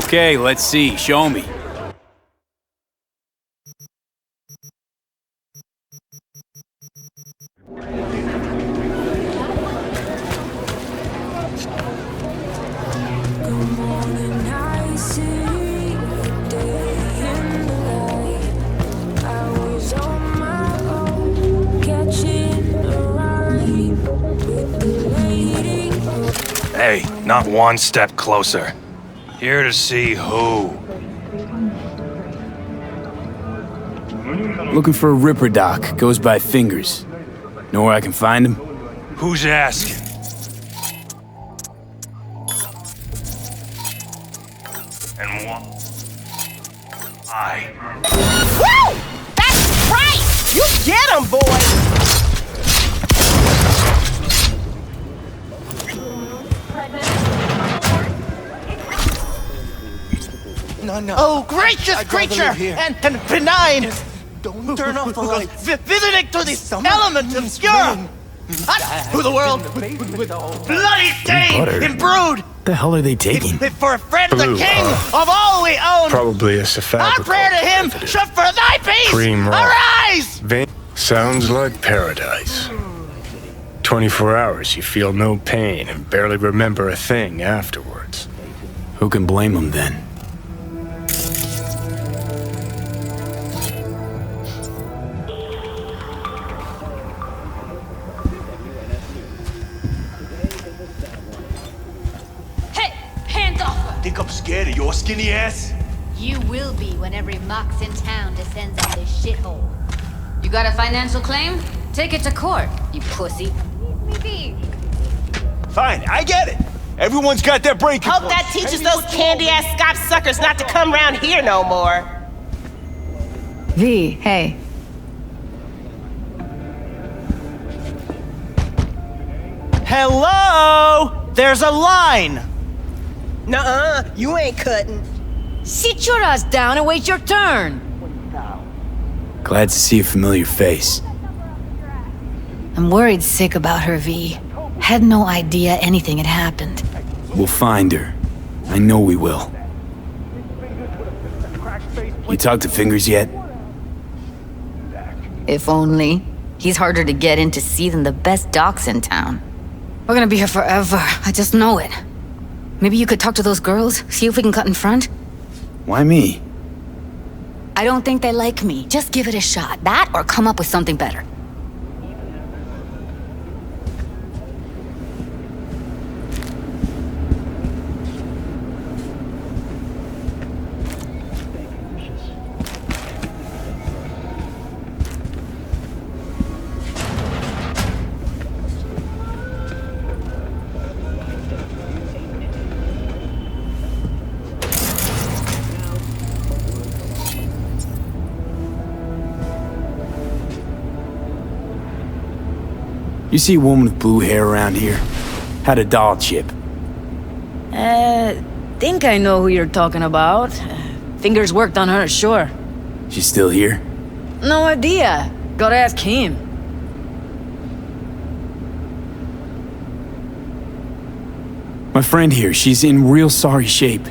Okay, let's see. Show me. Hey, not one step closer. Here to see who. Looking for a Ripperdoc. Goes by Fingers. Know where I can find him? Who's asking? And what? Woo! That's right! You get him, boy! No. Oh, gracious creature! And benign! Don't turn off the lights. Visiting to this element obscure! Who the world? Bloody stain! Imbrued! The hell are they taking? For a friend the king of all we own! Probably a Our prayer to him shall for thy peace! Cream rock. Arise! Sounds like paradise. 24 hours, you feel no pain and barely remember a thing afterwards. Who can blame him then? Think I'm scared of your skinny ass? You will be when every mox in town descends on this shithole. You got a financial claim? Take it to court, you pussy. Fine, I get it. Everyone's got their breaking Hope points. that teaches those candy-ass Scavs suckers not to come round here no more. V, hey. Hello? There's a line! Nuh-uh, you ain't cutting. Sit your ass down and wait your turn. Glad to see a familiar face. I'm worried sick about her, V. Had no idea anything had happened. We'll find her. I know we will. You talked to Fingers yet? If only. He's harder to get in to see than the best docs in town. We're gonna be here forever. I just know it. Maybe you could talk to those girls, see if we can cut in front? Why me? I don't think they like me. Just give it a shot. That or come up with something better. You see a woman with blue hair around here? Had a doll chip. Think I know who you're talking about. Fingers worked on her, sure. She's still here? No idea. Gotta ask him. My friend here, she's in real sorry shape.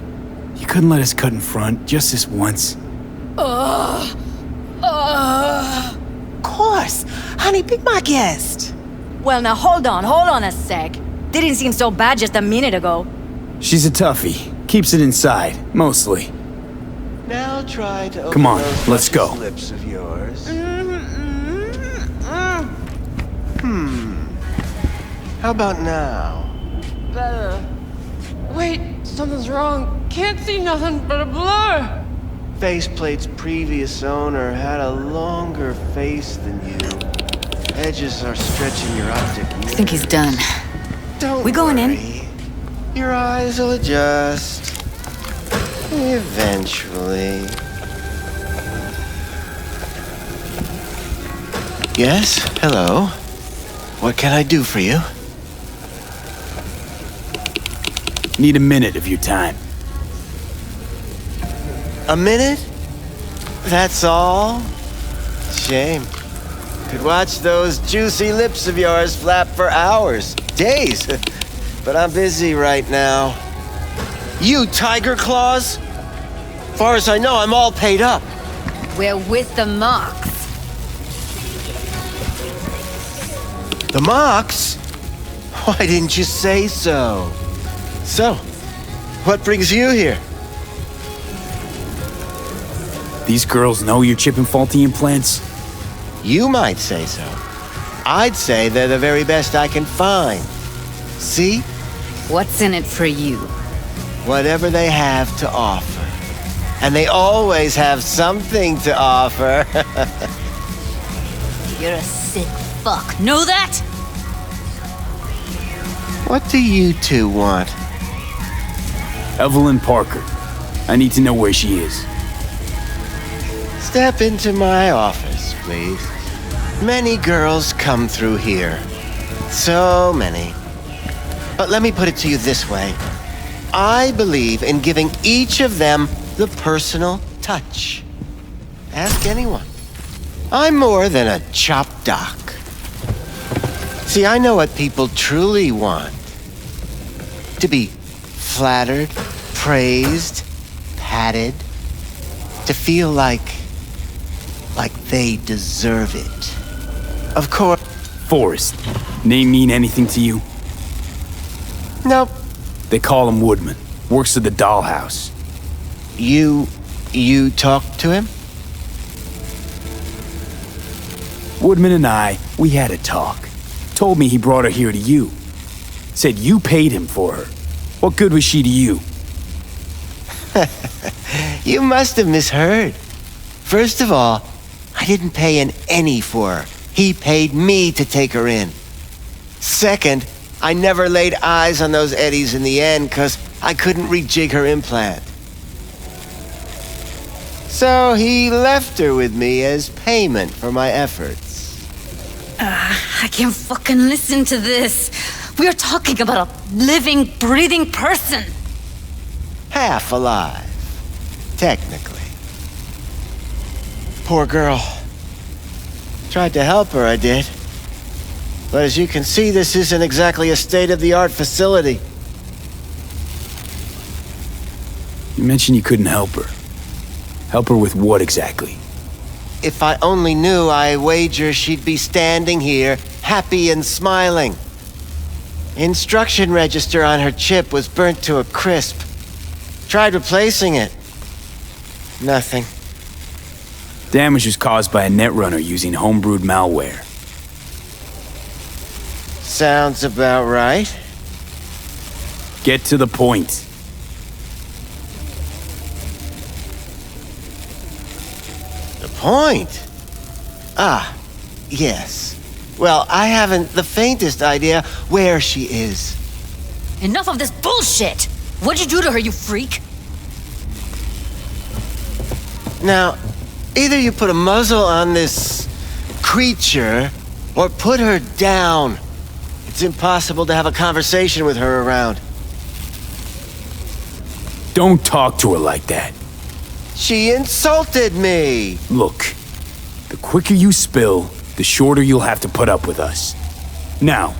You couldn't let us cut in front, just this once. Of course. Honey, be my guest. Well, now hold on a sec. Didn't seem so bad just a minute ago. She's a toughie. Keeps it inside, mostly. Now try to open Come on, those let's go. luscious lips of yours. How about now? Better. Wait, something's wrong. Can't see nothing but a blur. Faceplate's previous owner had a longer face than you. Edges are stretching your optic nerve. I think he's done. Don't We going in? worry. Your eyes will adjust. Eventually. Yes? Hello? What can I do for you? Need a minute of your time. A minute? That's all? Shame. Could watch those juicy lips of yours flap for hours, days. But I'm busy right now. You tiger claws? Far as I know, I'm all paid up. We're with the Marks. The Marks? Why didn't you say so? So, what brings you here? These girls know you're chipping faulty implants? You might say so. I'd say they're the very best I can find. See? What's in it for you? Whatever they have to offer. And they always have something to offer. You're a sick fuck. Know that? What do you two want? Evelyn Parker. I need to know where she is. Step into my office, please. Many girls come through here. So many. But let me put it to you this way. I believe in giving each of them the personal touch. Ask anyone. I'm more than a chop doc. See, I know what people truly want. To be flattered, praised, patted. To feel like they deserve it. Of course. Forrest. Name mean anything to you? Nope. They call him Woodman. Works at the dollhouse. You talked to him? Woodman and we had a talk. Told me he brought her here to you. Said you paid him for her. What good was she to you? You must have misheard. First of all, I didn't pay an any for her. He paid me to take her in. Second, I never laid eyes on those eddies in the end because I couldn't rejig her implant. So he left her with me as payment for my efforts. I can't fucking listen to this. We are talking about a living, breathing person. Half alive. Technically. Poor girl. Tried to help her, I did. But as you can see, this isn't exactly a state-of-the-art facility. You mentioned you couldn't help her. Help her with what exactly? If I only knew, I wager she'd be standing here, happy and smiling. Instruction register on her chip was burnt to a crisp. Tried replacing it. Nothing. Damage was caused by a netrunner using homebrewed malware. Sounds about right. Get to the point. The point? Ah, yes. Well, I haven't the faintest idea where she is. Enough of this bullshit! What'd you do to her, you freak? Now, either you put a muzzle on this creature, or put her down. It's impossible to have a conversation with her around. Don't talk to her like that. She insulted me! Look, the quicker you spill, the shorter you'll have to put up with us. Now,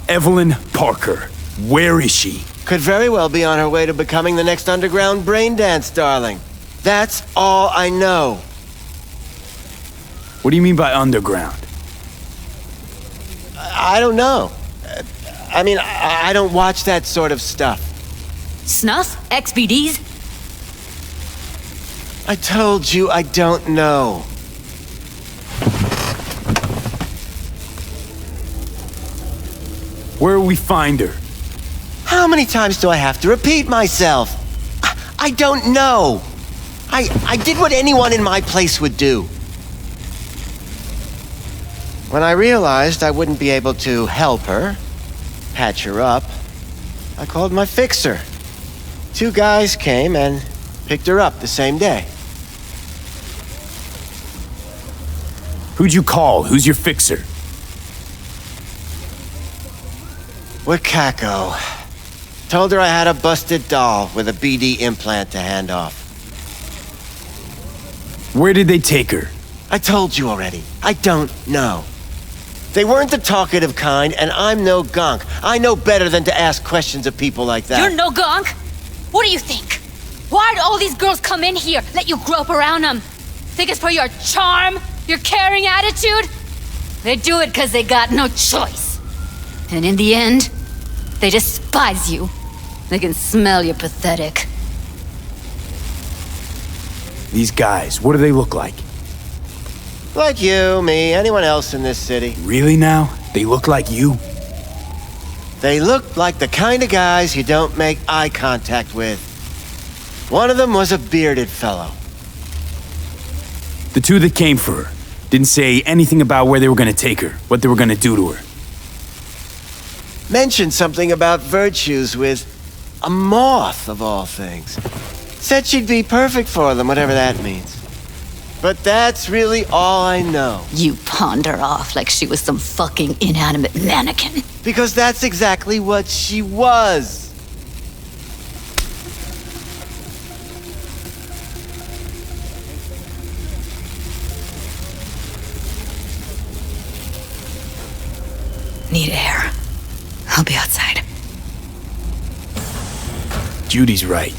Evelyn Parker, where is she? Could very well be on her way to becoming the next underground braindance darling. That's all I know. What do you mean by underground? I don't know. I mean, I don't watch that sort of stuff. Snuff? XBDs? I told you I don't know. Where will we find her? How many times do I have to repeat myself? I don't know. I did what anyone in my place would do. When I realized I wouldn't be able to help her, patch her up, I called my fixer. 2 guys came and picked her up the same day. Who'd you call? Who's your fixer? Wakako. Told her I had a busted doll with a BD implant to hand off. Where did they take her? I told you already. I don't know. They weren't the talkative kind, and I'm no gonk. I know better than to ask questions of people like that. You're no gonk? What do you think? Why'd all these girls come in here, let you grope around them? Think it's for your charm, your caring attitude? They do it because they got no choice. And in the end, they despise you. They can smell you're pathetic. These guys, what do they look like? Like you, me, anyone else in this city. Really now? They look like you? They look like the kind of guys you don't make eye contact with. One of them was a bearded fellow. The two that came for her didn't say anything about where they were gonna take her, what they were gonna do to her. Mentioned something about virtues with a moth, of all things. Said she'd be perfect for them, whatever that means. But that's really all I know. You pawned her off like she was some fucking inanimate mannequin. Because that's exactly what she was. Need air. I'll be outside. Judy's right.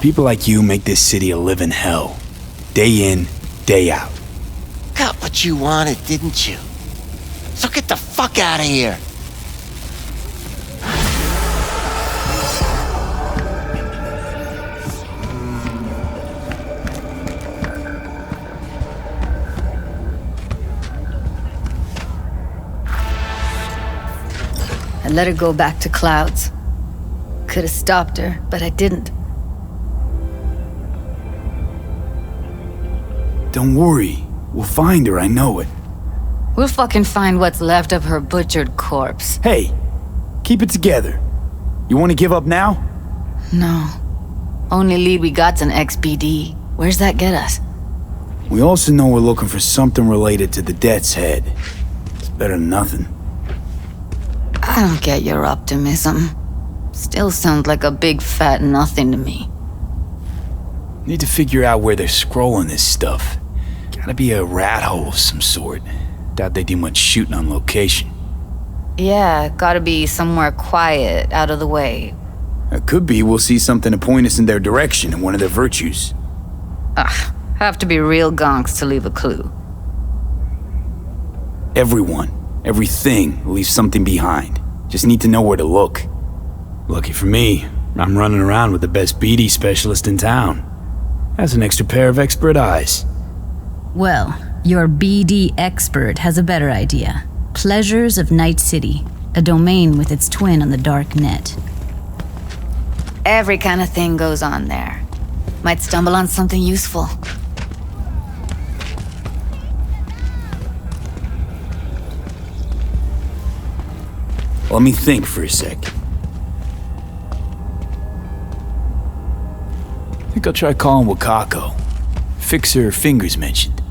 People like you make this city a living hell. Day in, day out. Got what you wanted, didn't you? So get the fuck out of here. I let her go back to Clouds. Could have stopped her, but I didn't. Don't worry. We'll find her, I know it. We'll fucking find what's left of her butchered corpse. Hey, keep it together. You want to give up now? No. Only lead we got's an XBD. Where's that get us? We also know we're looking for something related to the Death's Head. It's better than nothing. I don't get your optimism. Still sounds like a big fat nothing to me. Need to figure out where they're scrolling this stuff. Gotta be a rat hole of some sort. Doubt they do much shooting on location. Yeah, gotta be somewhere quiet, out of the way. It could be we'll see something to point us in their direction in one of their virtues. Have to be real gonks to leave a clue. Everyone, everything leaves something behind. Just need to know where to look. Lucky for me, I'm running around with the best BD specialist in town. Has an extra pair of expert eyes. Well, your BD expert has a better idea. Pleasures of Night City, a domain with its twin on the dark net. Every kind of thing goes on there. Might stumble on something useful. Let me think for a sec. Think I'll try calling Wakako. Fix her fingers mentioned.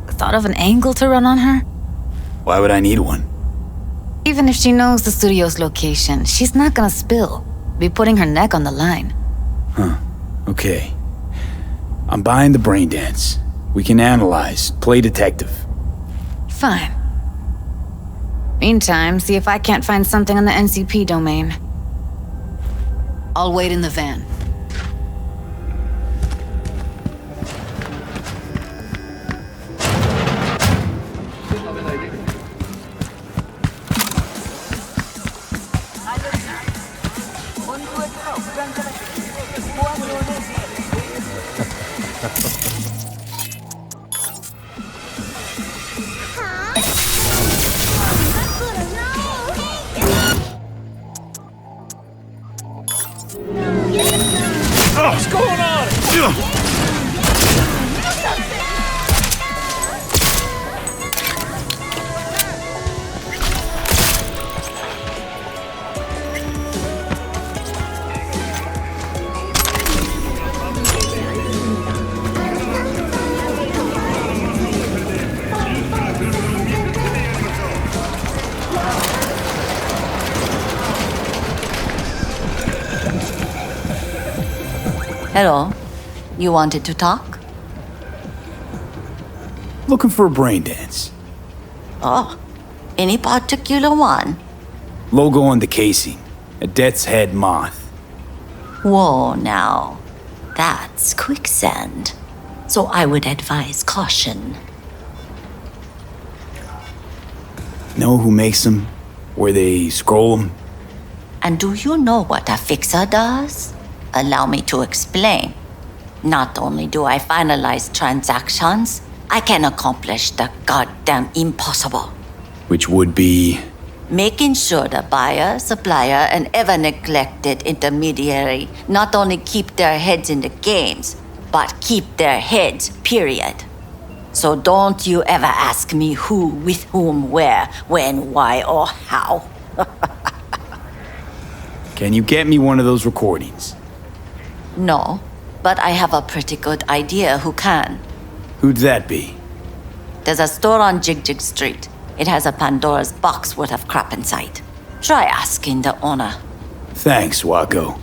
Thought of an angle to run on her? Why would I need one? Even if she knows the studio's location, she's not gonna spill. Be putting her neck on the line. Huh. Okay. I'm buying the brain dance. We can analyze, play detective. Fine. Meantime, see if I can't find something on the NCP domain. I'll wait in the van. What's going on? Hello. You wanted to talk? Looking for a brain dance. Oh, any particular one? Logo on the casing. A death's head moth. Whoa, now. That's quicksand. So I would advise caution. Know who makes them? Where they scroll them? And do you know what a fixer does? Allow me to explain. Not only do I finalize transactions, I can accomplish the goddamn impossible. Which would be... Making sure the buyer, supplier, and ever neglected intermediary not only keep their heads in the games, but keep their heads, period. So don't you ever ask me who, with whom, where, when, why, or how. Can you get me one of those recordings? No, but I have a pretty good idea who can. Who'd that be? There's a store on Jig Street. It has a Pandora's box worth of crap inside. Try asking the owner. Thanks, Wacko.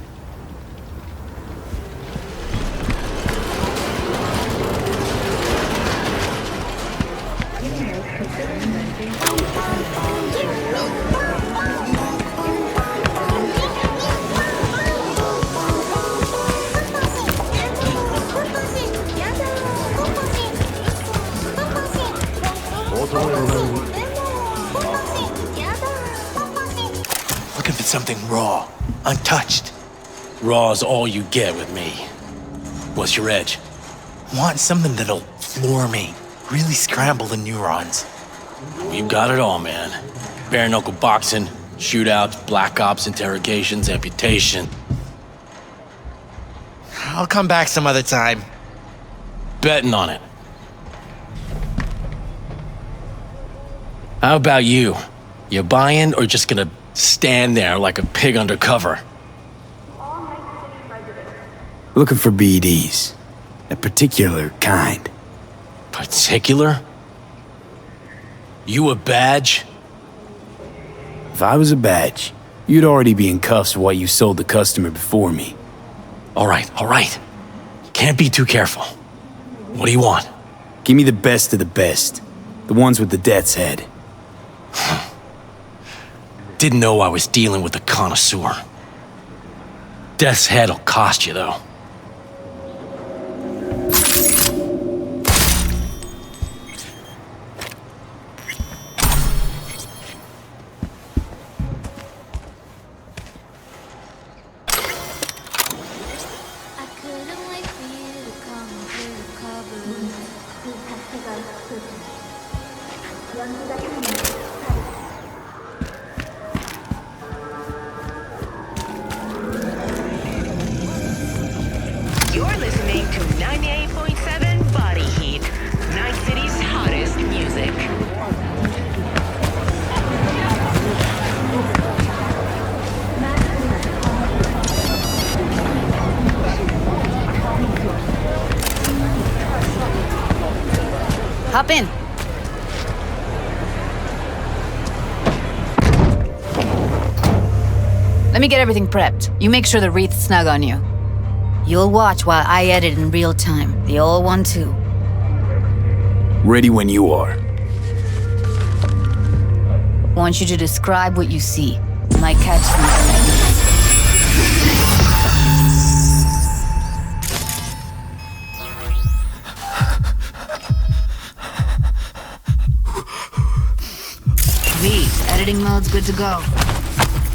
Looking for something raw, untouched. Raw's all you get with me. What's your edge? Want something that'll floor me, really scramble the neurons. We've got it all, man. Bare knuckle boxing, shootouts, black ops, interrogations, amputation. I'll come back some other time. Betting on it. How about you? You buying or just gonna stand there like a pig undercover? Looking for BDs. A particular kind. Particular? You a badge? If I was a badge, you'd already be in cuffs for what you sold the customer before me. All right. Can't be too careful. What do you want? Give me the best of the best. The ones with the death's head. Didn't know I was dealing with a connoisseur. Death's head'll cost you, though. You're listening to 98.7 Body Heat, Night City's hottest music. Hop in. Let me get everything prepped. You make sure the wreath's snug on you. You'll watch while I edit in real time. The old one, too. Ready when you are. Want you to describe what you see. Might catch something. Editing mode's good to go.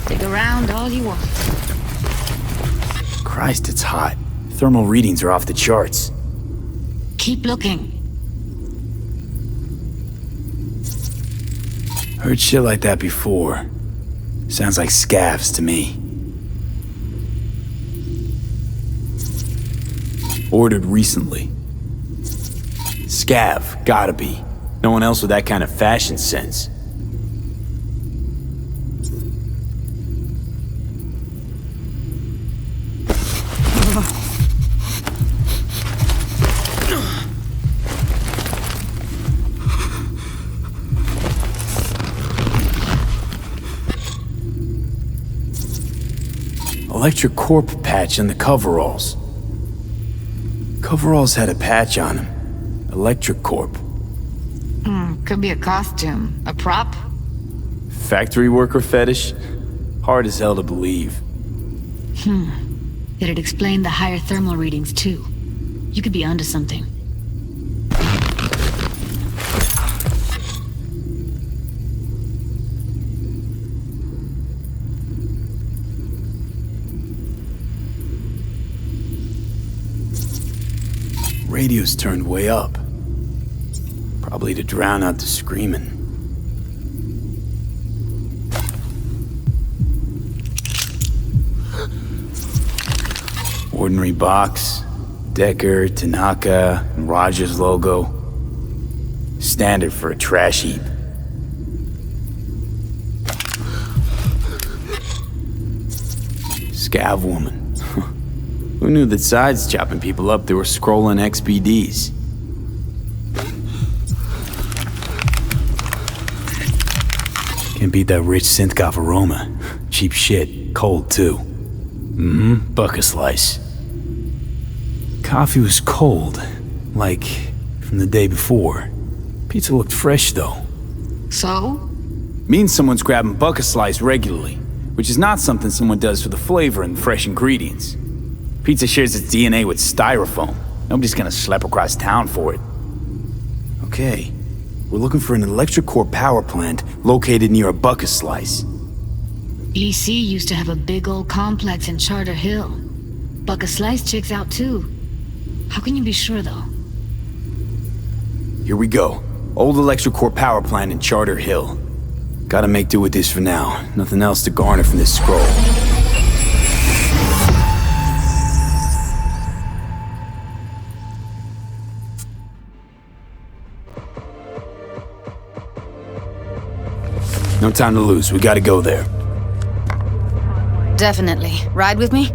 Dig around all you want. Christ, it's hot. Thermal readings are off the charts. Keep looking. Heard shit like that before. Sounds like Scavs to me. Ordered recently. Scav, gotta be. No one else with that kind of fashion sense. Electric Corp patch on the coveralls. Coveralls had a patch on them. Electric Corp. Could be a costume. A prop? Factory worker fetish? Hard as hell to believe. It'd explain the higher thermal readings, too. You could be onto something. Radio's turned way up. Probably to drown out the screaming. Ordinary box, Decker, Tanaka, and Rogers logo. Standard for a trash heap. Scav woman. Who knew that sides chopping people up, they were scrolling XBDs? Can't beat that rich synth-goth aroma. Cheap shit, cold too. Bucket slice. Coffee was cold, like from the day before. Pizza looked fresh though. So? Means someone's grabbing bucket slice regularly, which is not something someone does for the flavor and fresh ingredients. Pizza shares its DNA with styrofoam. Nobody's gonna schlep across town for it. Okay, we're looking for an electric core power plant located near a bucket slice. EC used to have a big old complex in Charter Hill. Bucket Slice checks out too. How can you be sure though? Here we go. Old electric core power plant in Charter Hill. Gotta make do with this for now. Nothing else to garner from this scroll. No time to lose. We gotta go there. Definitely. Ride with me?